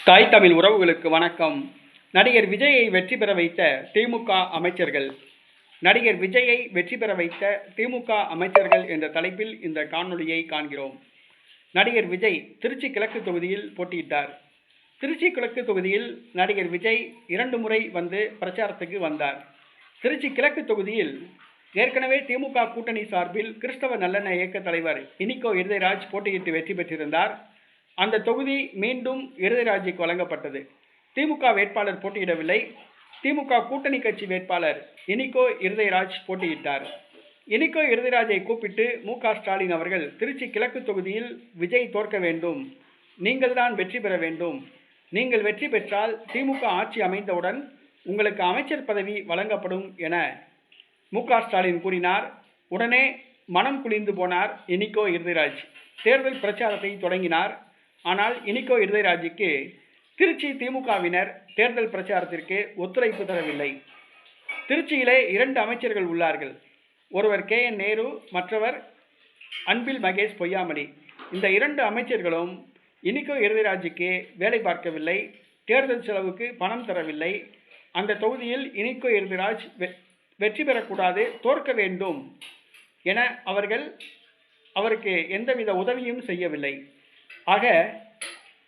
தாய் தமிழ் உறவுகளுக்கு வணக்கம். நடிகர் விஜயை வெற்றி பெற வைத்த திமுக அமைச்சர்கள். நடிகர் விஜயை வெற்றி பெற வைத்த திமுக அமைச்சர்கள் என்ற தலைப்பில் இந்த காணொளியை காண்கிறோம். நடிகர் விஜய் திருச்சி கிழக்கு தொகுதியில் போட்டியிட்டார். திருச்சி கிழக்கு தொகுதியில் நடிகர் விஜய் 2 முறை வந்து பிரச்சாரத்துக்கு வந்தார். திருச்சி கிழக்கு தொகுதியில் ஏற்கனவே திமுக கூட்டணி சார்பில் கிறிஸ்தவ நல்லெண்ண இயக்க தலைவர் இனிகோ இருதயராஜ் போட்டியிட்டு வெற்றி பெற்றிருந்தார். அந்த தொகுதி மீண்டும் இருதயராஜுக்கு வழங்கப்பட்டது. திமுக வேட்பாளர் போட்டியிடவில்லை. திமுக கூட்டணி கட்சி வேட்பாளர் இனிகோ இருதயராஜ் போட்டியிட்டார். இனிகோ இருதயராஜை கூப்பிட்டு மு.க. ஸ்டாலின் அவர்கள் திருச்சி கிழக்கு தொகுதியில் விஜய் தோற்க வேண்டும், நீங்கள் தான் வெற்றி பெற வேண்டும், நீங்கள் வெற்றி பெற்றால் திமுக ஆட்சி அமைந்தவுடன் உங்களுக்கு அமைச்சர் பதவி வழங்கப்படும் என மு.க. ஸ்டாலின் கூறினார். உடனே மனம் குளிர்ந்து போனார் இனிகோ இருதயராஜ். தேர்தல் பிரச்சாரத்தை தொடங்கினார். ஆனால் இனிகோ இருதயராஜுக்கு திருச்சி திமுகவினர் தேர்தல் பிரச்சாரத்திற்கு ஒத்துழைப்பு தரவில்லை. திருச்சியிலே 2 அமைச்சர்கள் உள்ளார்கள். ஒருவர் கே.என். நேரு, மற்றவர் அன்பில் மகேஷ் பொய்யாமொழி. இந்த 2 அமைச்சர்களும் இனிகோ இருதயராஜுக்கு வேலை பார்க்கவில்லை. தேர்தல் செலவுக்கு பணம் தரவில்லை. அந்த தொகுதியில் இனிகோ இருதயராஜ் வெற்றி பெறக்கூடாது, தோற்க வேண்டும் என அவருக்கு எந்தவித உதவியும் செய்யவில்லை. ஆக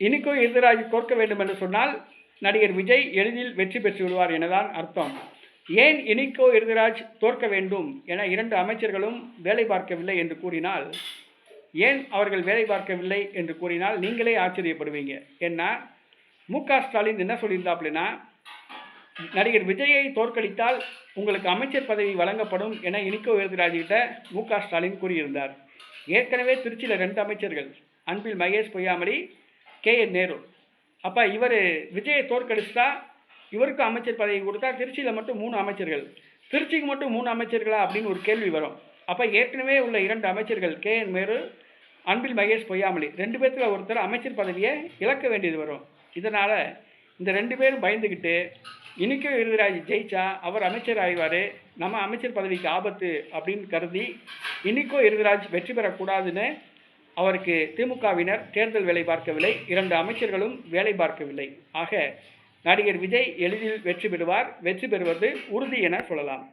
இனிகோ இருதயராஜ் தோற்க வேண்டும் என்று சொன்னால் நடிகர் விஜய் எளிதில் வெற்றி பெற்று விடுவார் எனதான் அர்த்தம். ஏன் இனிகோ இருதயராஜ் தோற்க வேண்டும் என 2 அமைச்சர்களும் வேலை பார்க்கவில்லை என்று கூறினால், ஏன் அவர்கள் வேலை பார்க்கவில்லை என்று கூறினால் நீங்களே ஆச்சரியப்படுவீங்க. ஏன்னா மு.க. ஸ்டாலின் என்ன சொல்லியிருந்தாப்லனா, நடிகர் விஜயை தோற்கடித்தால் உங்களுக்கு அமைச்சர் பதவி வழங்கப்படும் என இனிகோ இருதயராஜ்கிட்ட மு.க. ஸ்டாலின் கூறியிருந்தார். ஏற்கனவே திருச்சியில் 2 அமைச்சர்கள், அன்பில் மகேஷ் பொய்யாமொழி, கே.என். நேரு. அப்போ இவர் விஜயை தோற்கடிச்சா இவருக்கு அமைச்சர் பதவி கொடுத்தா திருச்சியில் மட்டும் 3 அமைச்சர்கள், திருச்சிக்கு மட்டும் 3 அமைச்சர்களா அப்படின்னு ஒரு கேள்வி வரும். அப்போ ஏற்கனவே உள்ள 2 அமைச்சர்கள் கே.என். நேரு, அன்பில் மகேஷ் பொய்யாமொழி 2 பேர்த்தில் ஒருத்தர் அமைச்சர் பதவியை இழக்க வேண்டியது வரும். இதனால் இந்த 2 பேரும் பயந்துக்கிட்டு இனிகோ இருதயராஜ் ஜெயிச்சா அவர் அமைச்சர் ஆகிவார், நம்ம அமைச்சர் பதவிக்கு ஆபத்து அப்படின்னு கருதி இனிகோ இருதயராஜ் வெற்றி பெறக்கூடாதுன்னு அவருக்கு திமுகவினர் தேர்தல் வேலை பார்க்கவில்லை. 2 அமைச்சர்களும் வேலை பார்க்கவில்லை. ஆக நடிகர் விஜய் எளிதில் வெற்றி பெறுவார். வெற்றி பெறுவது உறுதி என சொல்லலாம்.